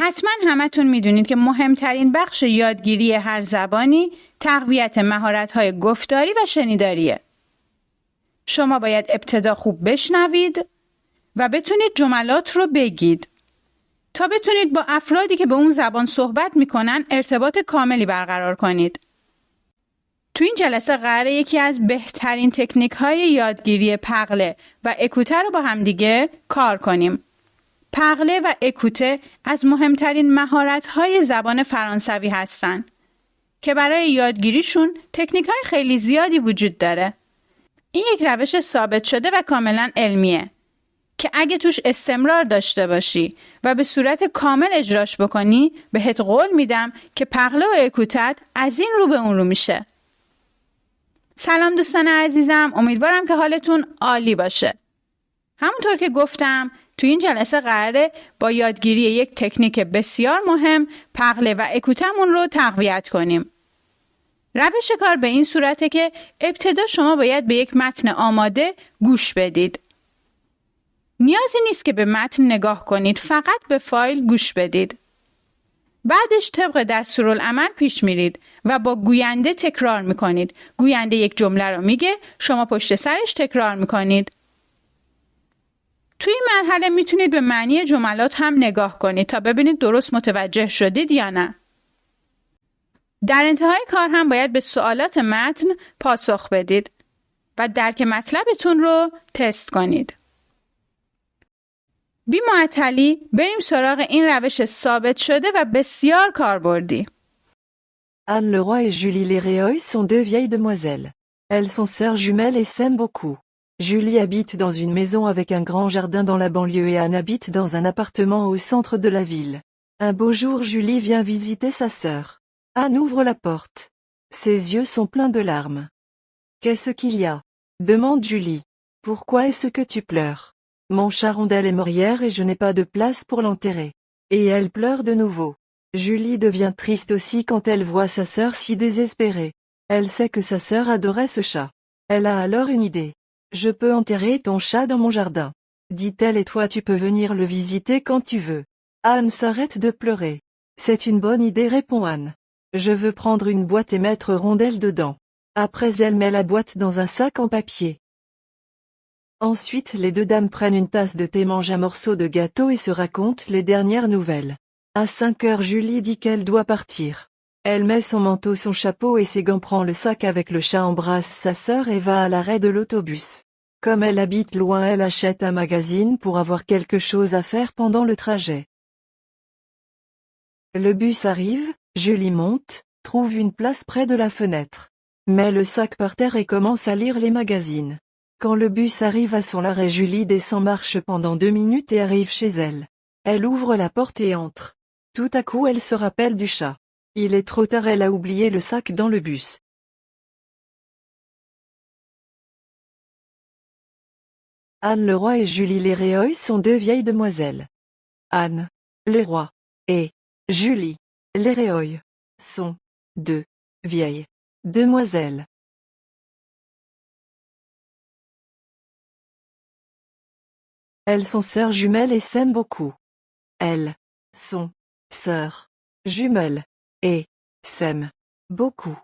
حتما همتون میدونید که مهمترین بخش یادگیری هر زبانی تقویت مهارت‌های گفتاری و شنیداریه. شما باید ابتدا خوب بشنوید و بتونید جملات رو بگید تا بتونید با افرادی که به اون زبان صحبت میکنن ارتباط کاملی برقرار کنید. تو این جلسه قراره یکی از بهترین تکنیک‌های یادگیری پقله و اکوته رو با همدیگه کار کنیم. پقله و اکوته از مهمترین مهارت‌های زبان فرانسوی هستن که برای یادگیریشون تکنیک‌های خیلی زیادی وجود داره. این یک روش ثابت شده و کاملا علمیه که اگه توش استمرار داشته باشی و به صورت کامل اجراش بکنی بهت قول میدم که پقله و اکوتت از این رو به اون رو میشه. سلام دوستان عزیزم، امیدوارم که حالتون عالی باشه. همونطور که گفتم تو این جلسه قراره با یادگیری یک تکنیک بسیار مهم پقله و اکوتمون رو تقویت کنیم. روش کار به این صورته که ابتدا شما باید به یک متن آماده گوش بدید. نیازی نیست که به متن نگاه کنید، فقط به فایل گوش بدید. بعدش طبق دستورالعمل پیش میرید و با گوینده تکرار میکنید. گوینده یک جمله رو میگه، شما پشت سرش تکرار میکنید. توی این مرحله میتونید به معنی جملات هم نگاه کنید تا ببینید درست متوجه شدید یا نه. در انتهای کار هم باید به سوالات متن پاسخ بدید و درک مطلبتون رو تست کنید. بی معطلی بریم سراغ این روش ثابت شده و بسیار کاربردی. Anne Leroy et Julie Léréoy sont deux vieilles demoiselles. Elles sont sœurs jumelles et s'aiment beaucoup. Julie habite dans une maison avec un grand jardin dans la banlieue et Anne habite dans un appartement au centre de la ville. Un beau jour, Julie vient visiter sa sœur. Anne ouvre la porte. Ses yeux sont pleins de larmes. Qu'est-ce qu'il y a? Demande Julie. Pourquoi est-ce que tu pleures? Mon chat Rondelle est mort hier et je n'ai pas de place pour l'enterrer. Et elle pleure de nouveau. Julie devient triste aussi quand elle voit sa sœur si désespérée. Elle sait que sa sœur adorait ce chat. Elle a alors une idée. Je peux enterrer ton chat dans mon jardin, dit-elle, et toi tu peux venir le visiter quand tu veux. Anne s'arrête de pleurer. C'est une bonne idée, répond Anne. Je veux prendre une boîte et mettre Rondelle dedans. Après elle met la boîte dans un sac en papier. Ensuite les deux dames prennent une tasse de thé, mangent un morceau de gâteau et se racontent les dernières nouvelles. À 5 heures, Julie dit qu'elle doit partir. Elle met son manteau, son chapeau et ses gants, prend le sac avec le chat, embrasse sa sœur et va à l'arrêt de l'autobus. Comme elle habite loin, elle achète un magazine pour avoir quelque chose à faire pendant le trajet. Le bus arrive, Julie monte, trouve une place près de la fenêtre. Met le sac par terre et commence à lire les magazines. Quand le bus arrive à son arrêt, Julie descend, marche pendant 2 minutes et arrive chez elle. Elle ouvre la porte et entre. Tout à coup elle se rappelle du chat. Il est trop tard, elle a oublié le sac dans le bus. Anne Leroy et Julie Léréoy sont deux vieilles demoiselles. Anne Leroy et Julie Léréoy sont deux vieilles demoiselles. Elles sont sœurs jumelles et s'aiment beaucoup. Elles sont sœurs jumelles et s'aiment beaucoup.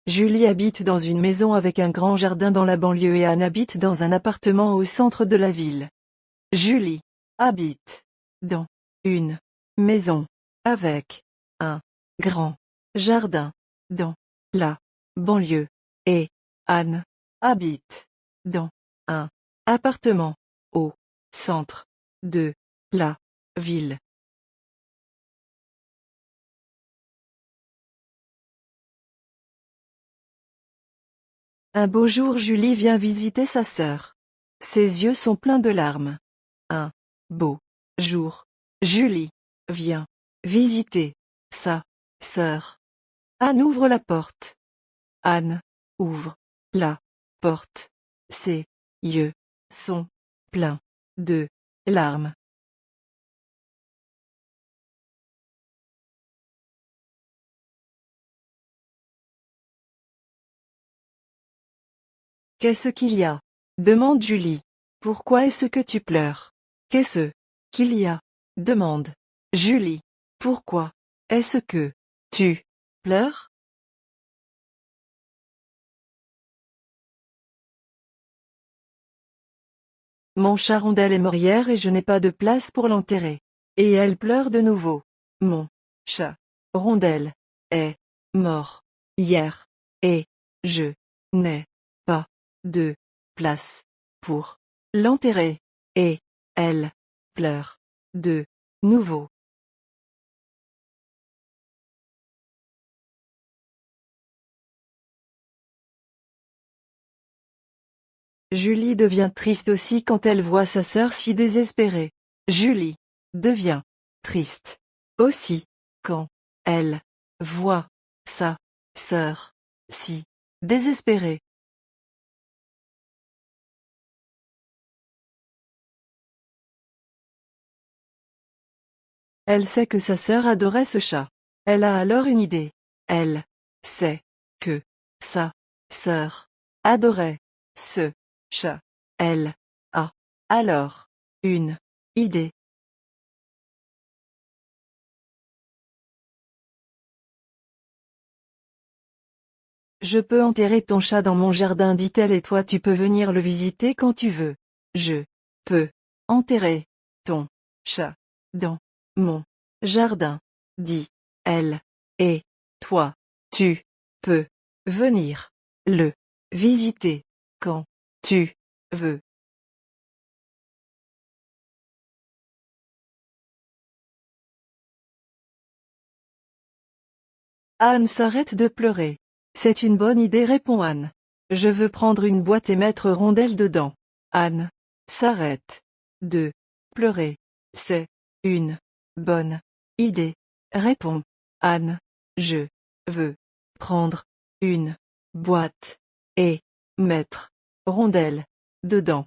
Julie habite dans une maison avec un grand jardin dans la banlieue et Anne habite dans un appartement au centre de la ville. Julie habite dans une maison avec un grand jardin dans la banlieue et Anne habite dans un appartement au centre de la ville. Un beau jour, Julie vient visiter sa sœur. Ses yeux sont pleins de larmes. Un beau jour, Julie vient visiter sa sœur. Anne ouvre la porte. Anne ouvre la porte. Ses yeux sont pleins de larmes. Qu'est-ce qu'il y a? Demande Julie. Pourquoi est-ce que tu pleures? Qu'est-ce qu'il y a? Demande Julie. Pourquoi est-ce que tu pleures? Mon chat Rondelle est mort hier et je n'ai pas de place pour l'enterrer. Et elle pleure de nouveau. Mon chat Rondelle est mort hier et je n'ai pas de place pour l'enterrer. Et elle pleure de nouveau. Julie devient triste aussi quand elle voit sa sœur si désespérée. Julie devient triste aussi quand elle voit sa sœur si désespérée. Elle sait que sa sœur adorait ce chat. Elle a alors une idée. Elle sait que sa sœur adorait ce chat. Elle a alors une idée. Je peux enterrer ton chat dans mon jardin, dit-elle, et toi tu peux venir le visiter quand tu veux. Je peux enterrer ton chat dans mon jardin, dit elle. Et toi, tu peux venir le visiter quand tu veux. Anne s'arrête de pleurer. C'est une bonne idée, répond Anne. Je veux prendre une boîte et mettre Rondelle dedans. Anne s'arrête de pleurer. C'est une bonne idée, répond Anne. Je veux prendre une boîte et mettre Rondelle dedans.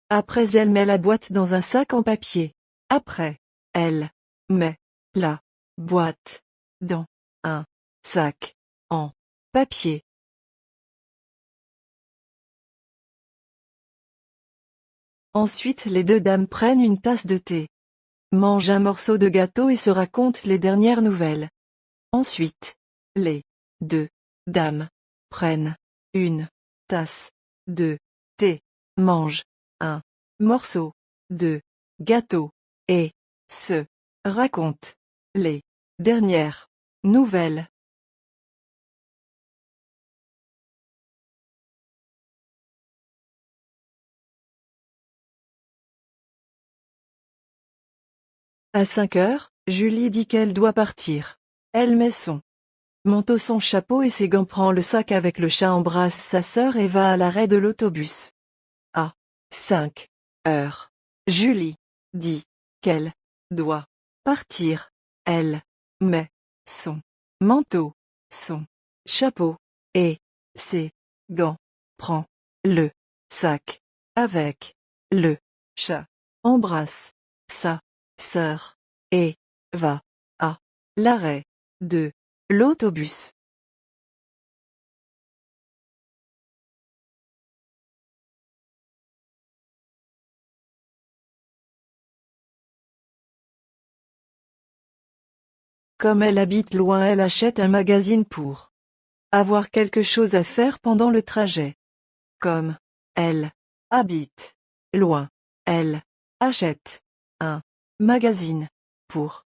Après, elle met la boîte dans un sac en papier. Après, elle met la boîte dans un sac en papier. Ensuite, les deux dames prennent une tasse de thé, mangent un morceau de gâteau et se racontent les dernières nouvelles. Ensuite, les deux dames prennent une tasse de thé, mangent un morceau de gâteau et se racontent les dernières nouvelles. À 5 heures, Julie dit qu'elle doit partir. Elle met son manteau, son chapeau et ses gants, prend le sac avec le chat, embrasse sa sœur et va à l'arrêt de l'autobus. À 5 heures, Julie dit qu'elle doit partir. Elle met son manteau, son chapeau et ses gants, prend le sac avec le chat, embrasse sa sœur et va à l'arrêt de l'autobus. Comme elle habite loin, elle achète un magazine pour avoir quelque chose à faire pendant le trajet. Comme elle habite loin, elle achète un magazine pour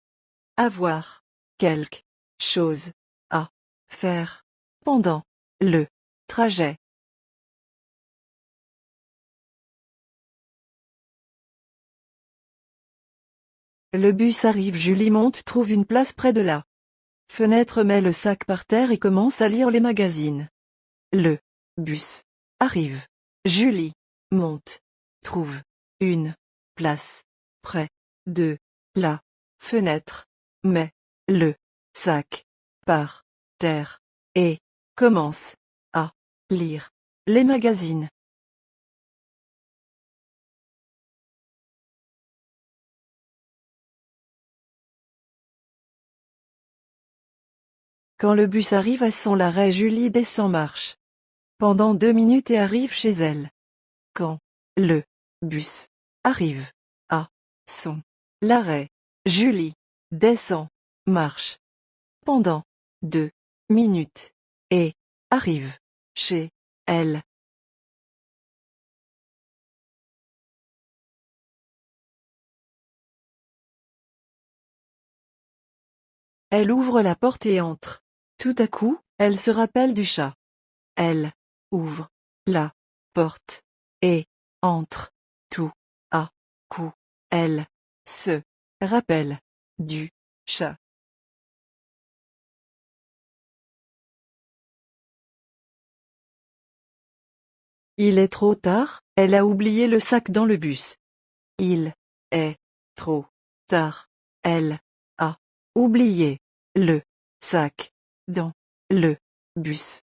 avoir quelque chose à faire pendant le trajet. Le bus arrive, Julie monte, trouve une place près de la fenêtre, met le sac par terre et commence à lire les magazines. Le bus arrive. Julie monte, trouve une place près de la fenêtre, met le sac par terre et commence à lire les magazines. Quand le bus arrive à son arrêt, Julie descend marche pendant 2 minutes et arrive chez elle. Quand le bus arrive à son arrêt, Julie descend marche pendant 2 minutes et arrive chez elle. Elle ouvre la porte et entre. Tout à coup, elle se rappelle du chat. Elle ouvre la porte et entre. Tout à coup, elle se rappelle du chat. Il est trop tard, elle a oublié le sac dans le bus. Il est trop tard, elle a oublié le sac dans le bus.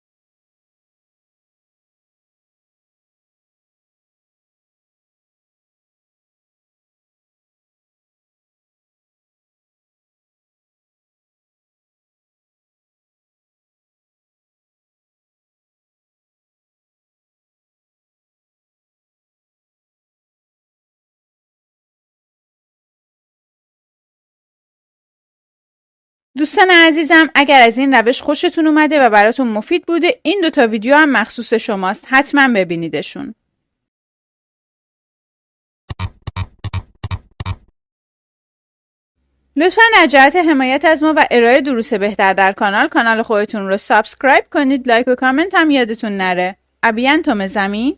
دوستان عزیزم، اگر از این روش خوشتون اومده و براتون مفید بوده، این 2 ویدیو هم مخصوص شماست. حتما ببینیدشون. لطفاً در جهت حمایت از ما و ارائه دروس بهتر در کانال خودتون رو سابسکرایب کنید. لایک و کامنت هم یادتون نره. ابیانتوم زمین.